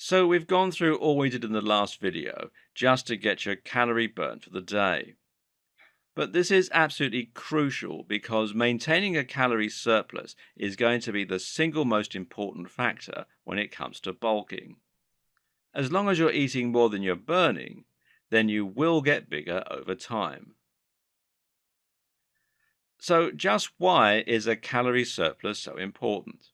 So we've gone through all we did in the last video just to get your calorie burn for the day. But this is absolutely crucial because maintaining a calorie surplus is going to be the single most important factor when it comes to bulking. As long as you're eating more than you're burning, then you will get bigger over time. So just why is a calorie surplus so important?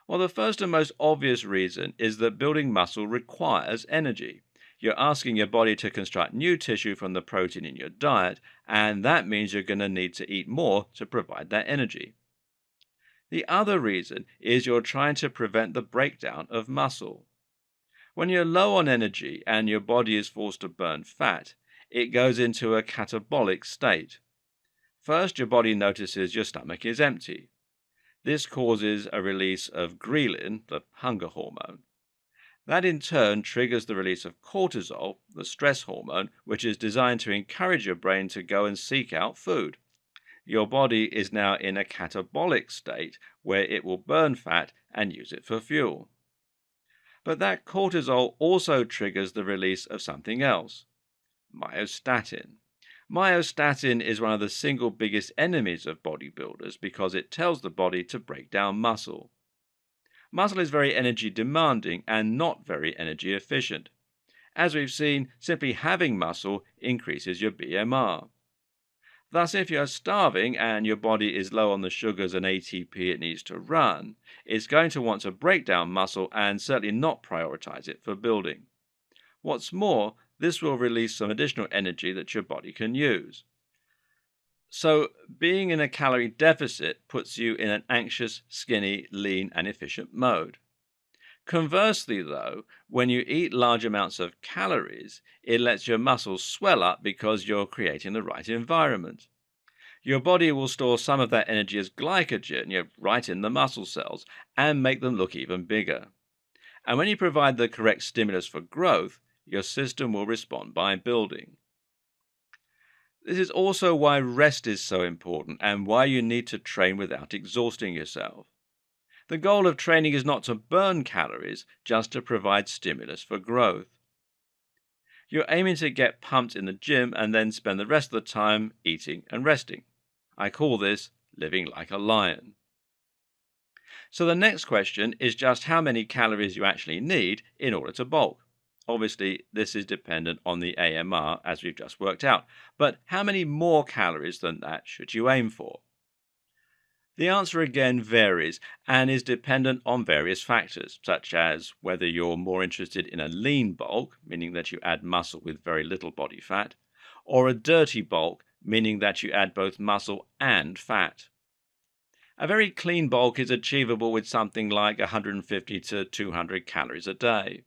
Well, the first and most obvious reason is that building muscle requires energy. You're asking your body to construct new tissue from the protein in your diet, and that means you're going to need to eat more to provide that energy. The other reason is you're trying to prevent the breakdown of muscle. When you're low on energy and your body is forced to burn fat, it goes into a catabolic state. First, your body notices your stomach is empty. This causes a release of ghrelin, the hunger hormone. That in turn triggers the release of cortisol, the stress hormone, which is designed to encourage your brain to go and seek out food. Your body is now in a catabolic state where it will burn fat and use it for fuel. But that cortisol also triggers the release of something else, myostatin. Myostatin is one of the single biggest enemies of bodybuilders because it tells the body to break down muscle. Muscle is very energy demanding and not very energy efficient. As we've seen, simply having muscle increases your BMR. Thus, if you're starving and your body is low on the sugars and ATP it needs to run, it's going to want to break down muscle and certainly not prioritize it for building. What's more, this will release some additional energy that your body can use. So, being in a calorie deficit puts you in an anxious, skinny, lean, and efficient mode. Conversely, though, when you eat large amounts of calories, it lets your muscles swell up because you're creating the right environment. Your body will store some of that energy as glycogen, right in the muscle cells, and make them look even bigger. And when you provide the correct stimulus for growth, your system will respond by building. This is also why rest is so important and why you need to train without exhausting yourself. The goal of training is not to burn calories, just to provide stimulus for growth. You're aiming to get pumped in the gym and then spend the rest of the time eating and resting. I call this living like a lion. So the next question is just how many calories you actually need in order to bulk. Obviously, this is dependent on the AMR, as we've just worked out. But how many more calories than that should you aim for? The answer again varies and is dependent on various factors, such as whether you're more interested in a lean bulk, meaning that you add muscle with very little body fat, or a dirty bulk, meaning that you add both muscle and fat. A very clean bulk is achievable with something like 150 to 200 calories a day.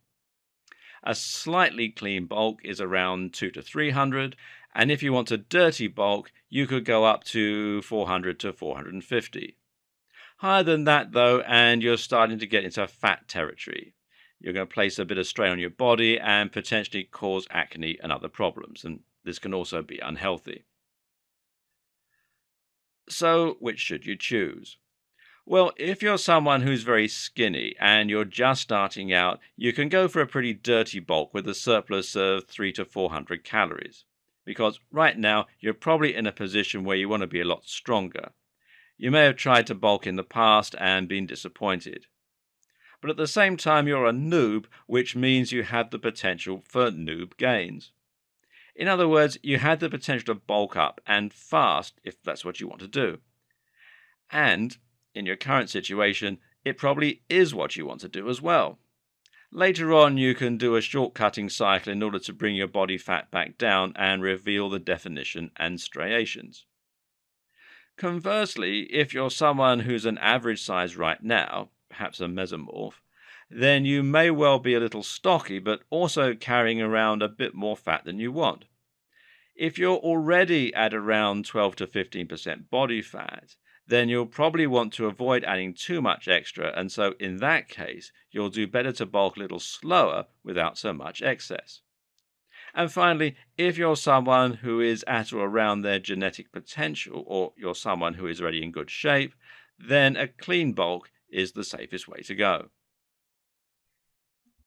A slightly clean bulk is around 2 to 300, and if you want a dirty bulk, you could go up to 400 to 450. Higher than that, though, and you're starting to get into fat territory. You're going to place a bit of strain on your body and potentially cause acne and other problems, and this can also be unhealthy. So, which should you choose? Well, if you're someone who's very skinny and you're just starting out, you can go for a pretty dirty bulk with a surplus of 3 to 400 calories. Because right now, you're probably in a position where you want to be a lot stronger. You may have tried to bulk in the past and been disappointed. But at the same time, you're a noob, which means you have the potential for noob gains. In other words, you have the potential to bulk up and fast if that's what you want to do. And in your current situation, it probably is what you want to do as well. Later on, you can do a short-cutting cycle in order to bring your body fat back down and reveal the definition and striations. Conversely, if you're someone who's an average size right now, perhaps a mesomorph, then you may well be a little stocky, but also carrying around a bit more fat than you want. If you're already at around 12 to 15% body fat, then you'll probably want to avoid adding too much extra, and so in that case, you'll do better to bulk a little slower without so much excess. And finally, if you're someone who is at or around their genetic potential, or you're someone who is already in good shape, then a clean bulk is the safest way to go.